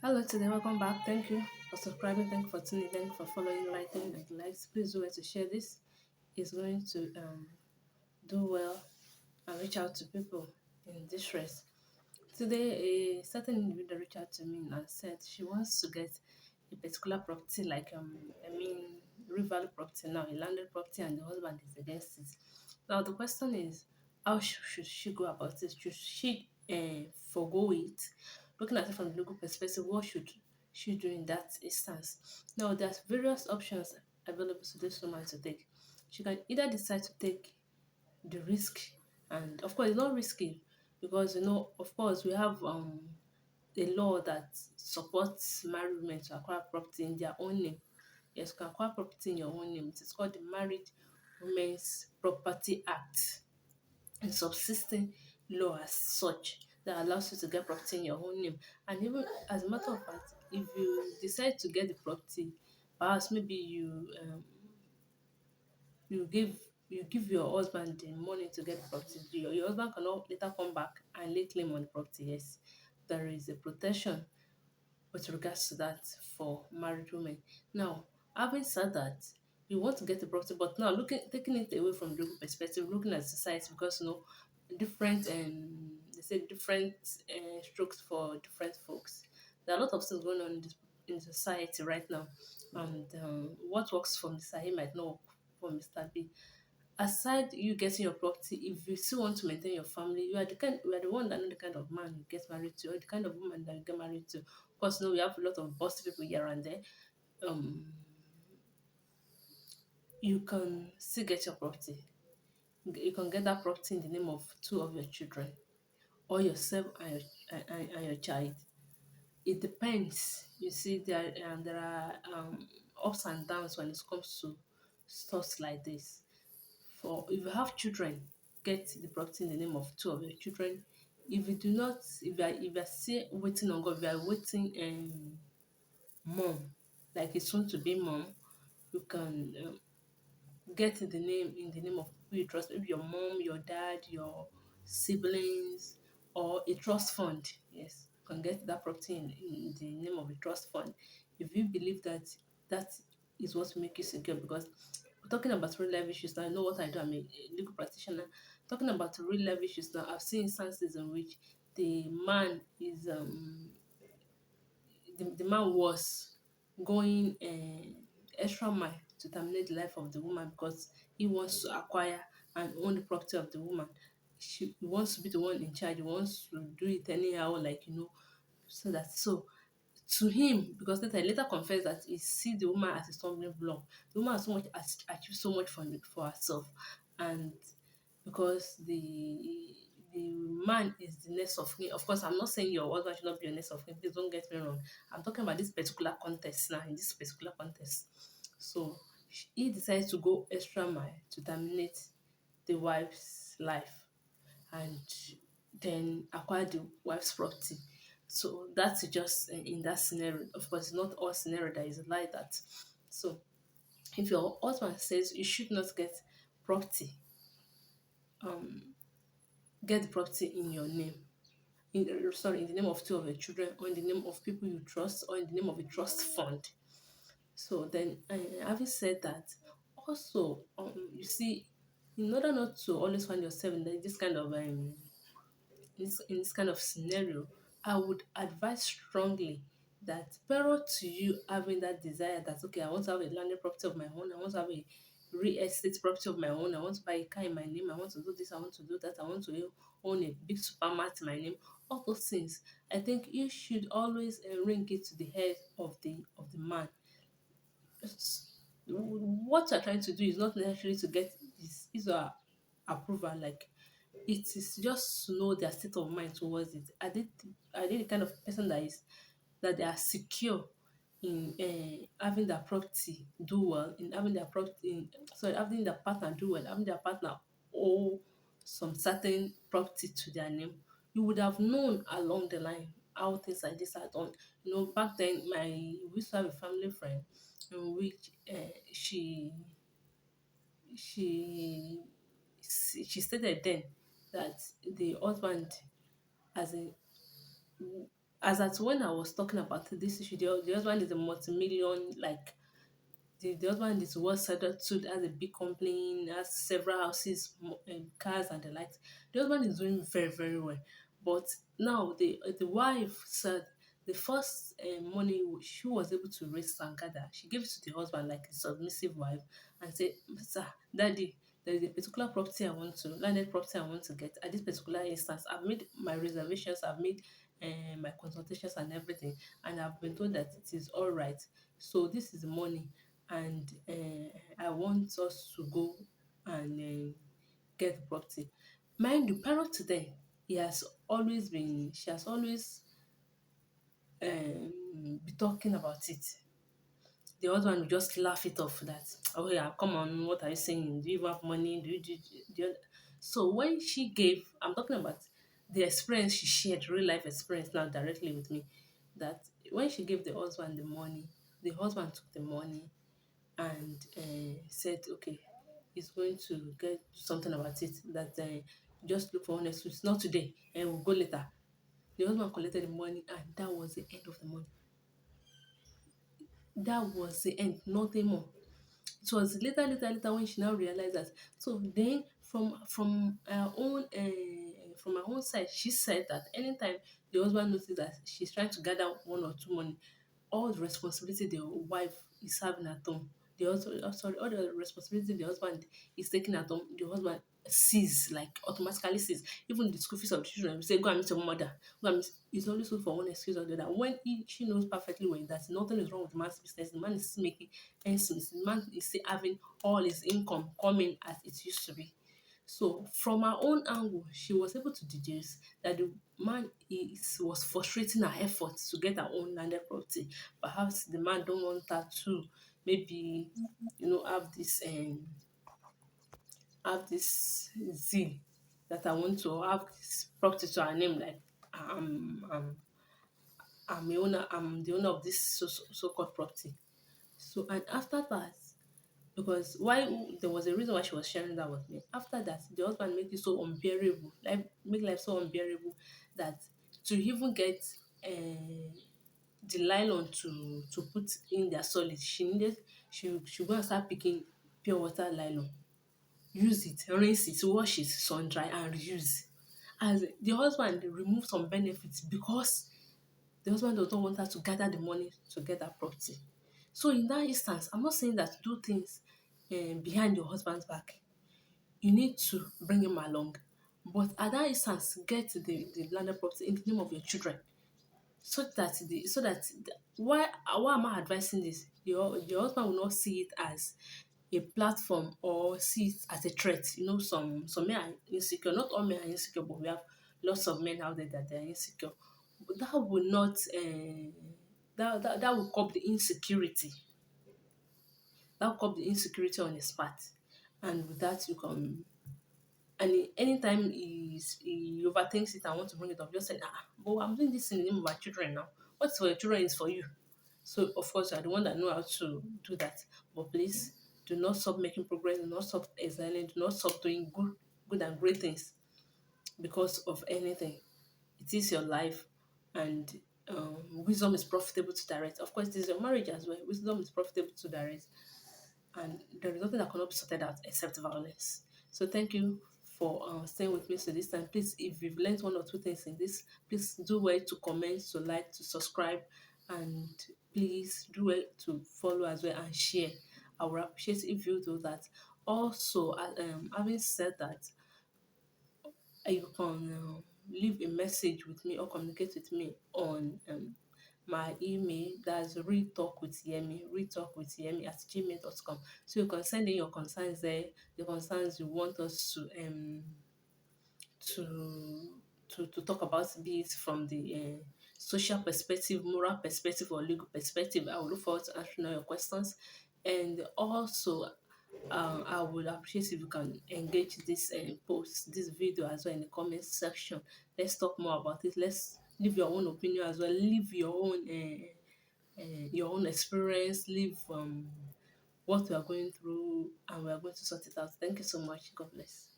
Hello today, welcome back. Thank you for subscribing, thank you for tuning in, thank you for following, liking, and likes. Please do well to share this. It's going to do well and reach out to people in distress. Today, a certain individual reached out to me and said she wants to get a particular property, like rival property now, a landed property, and the husband is against it. Now the question is, how should she go about it? Should she forego it? Looking at it from the legal perspective, what should she do in that instance? Now there's various options available to this woman to take. She can either decide to take the risk, and of course it's not risky because of course we have a law that supports married women to acquire property in their own name. Yes, you can acquire property in your own name. It is called the Married Women's Property Act, a subsisting law as such that allows you to get property in your own name. And even as a matter of fact, if you decide to get the property, perhaps maybe you give you give your husband the money to get the property. Your husband cannot later come back and lay claim on the property. Yes, there is a protection with regards to that for married women. Now, having said that, you want to get the property, but now looking taking it away from the legal perspective, looking at society, because different they say different strokes for different folks. There are a lot of things going on in society right now, and what works for Mr. A might not work for Mr. B. Aside you getting your property, if you still want to maintain your family, you are the one that know the kind of man you get married to, or the kind of woman that you get married to. Of course, we have a lot of bossy people here and there. Um, you can still get your property. You can get that property in the name of two of your children, or yourself and your child. It depends. You see, there are ups and downs when it comes to stuff like this. For if you have children, get the property in the name of two of your children. If you do not, if you are still waiting on God, if you are waiting mom, like it's soon to be mom, you can get in the name of who you trust, maybe your mom, your dad, your siblings, or a trust fund. Yes, you can get that property in the name of a trust fund if you believe that that is what make you secure. Because we're talking about real life issues now. I know what I do. I'm a legal practitioner. Talking about real life issues now, I've seen instances in which the man is the man was going extra mile to terminate the life of the woman because he wants to acquire and own the property of the woman. He wants to be the one in charge. He wants to do it anyhow, like so to him, because later confessed that he see the woman as a stumbling block. The woman has achieved so much for herself, and because the man is the next of kin. Of course, I'm not saying your husband should not be your next of kin. Please don't get me wrong. I'm talking about this particular context now. In this particular context, so he decides to go extra mile to terminate the wife's life and then acquire the wife's property. So that's just in that scenario. Of course, not all scenario that is like that. So if your husband says you should not get property, um, get the property in your name. In the name of two of your children, or in the name of people you trust, or in the name of a trust fund. So then, having said that, also, you see, in order not to always find yourself in this kind of in this kind of scenario, I would advise strongly that prior to you having that desire that okay, I want to have a landed property of my own, I want to have a real estate property of my own, I want to buy a car in my name, I want to do this, I want to do that, I want to own a big supermarket in my name, all those things. I think you should always ring it to the head of the man. What you're trying to do is not necessarily to get his or her approval. Like it is just to know their state of mind towards it. Are they the kind of person that they are secure in having their property do well, in having their property in sorry, having their partner do well, having their partner owe some certain property to their name. You would have known along the line how things like this are done. Back then we used to have a family friend in which she she stated then that the husband, as in, as at when I was talking about this issue, the husband is a multi-million, like the husband is well settled too, has a big company, has several houses, cars, and the likes. The husband is doing very, very well. But now the wife said the first money she was able to raise and gather, she gave it to the husband like a submissive wife and said, "Sir, Daddy, there is a particular property I want to, landed property I want to get. At this particular instance, I've made my reservations, I've made my consultations and everything, and I've been told that it is all right. So this is the money, and I want us to go and get the property." Mind you, prior to then, she has always be talking about it. The husband will just laugh it off that, "Oh yeah, come on, what are you saying? Do you even have money? Do you?" So when she gave, I'm talking about the experience she shared, real life experience now directly with me, that when she gave the husband the money, the husband took the money and said, okay, he's going to get something about it. That just look for one excuse, not today, and we'll go later. The husband collected the money, and that was the end of the money. That was the end, nothing more. It was later when she now realized that. So then, from her own side, she said that anytime the husband noticed that she's trying to gather one or two money, all the responsibility the wife is having at home, all the responsibility the husband is taking at home, the husband sees, like automatically sees. Even the school fees of the children, we say, go and meet your mother. Go and meet, it's always good for one excuse or the other. When she knows perfectly well that nothing is wrong with the man's business, the man is still making ends meet, the man is still having all his income coming as it used to be. So from her own angle, she was able to deduce that the man was frustrating her efforts to get her own landed property. Perhaps the man don't want her to maybe have this zeal that I want to have this property to her name, like I'm I'm I'm the owner of this so-called property. So and after that, because why there was a reason why she was sharing that with me. After that, the husband made it so unbearable, like make life so unbearable that to even get the nylon to put in their solid, she go and start picking pure water nylon, use it, rinse it, wash it, sun dry, and reuse. As the husband remove some benefits because the husband does not want her to gather the money to get that property. So in that instance, I'm not saying that do things behind your husband's back. You need to bring him along. But at that instance, get the landed property in the name of your children. Why am I advising this? Your husband will not see it as a platform or see it as a threat. You know, some men are insecure. Not all men are insecure, but we have lots of men out there that they are insecure. But that will not that will curb the insecurity. That will curb the insecurity on his part. And with that you can, and anytime he overthinks it and want to bring it up, just say, but I'm doing this in the name of our children now. What's for your children is for you. So of course you are the one that know how to do that. But please do not stop making progress, do not stop excelling, do not stop doing good and great things because of anything. It is your life, and wisdom is profitable to direct. Of course, this is your marriage as well. Wisdom is profitable to direct, and there is nothing that cannot be sorted out except violence. So thank you for staying with me to this time. Please, if you've learned one or two things in this, please do well to comment, to like, to subscribe, and please do well to follow as well and share. I would appreciate if you do that. Also, having said that, you can leave a message with me or communicate with me on my email. That's readtalkwithyemi at gmail.com. So you can send in your concerns there, the concerns you want us to to talk about, be it from the social perspective, moral perspective, or legal perspective. I will look forward to answering all your questions. And also, I would appreciate if you can engage this post, this video as well in the comment section. Let's talk more about it. Let's leave your own opinion as well. Leave your own experience. Leave what we are going through, and we are going to sort it out. Thank you so much. God bless.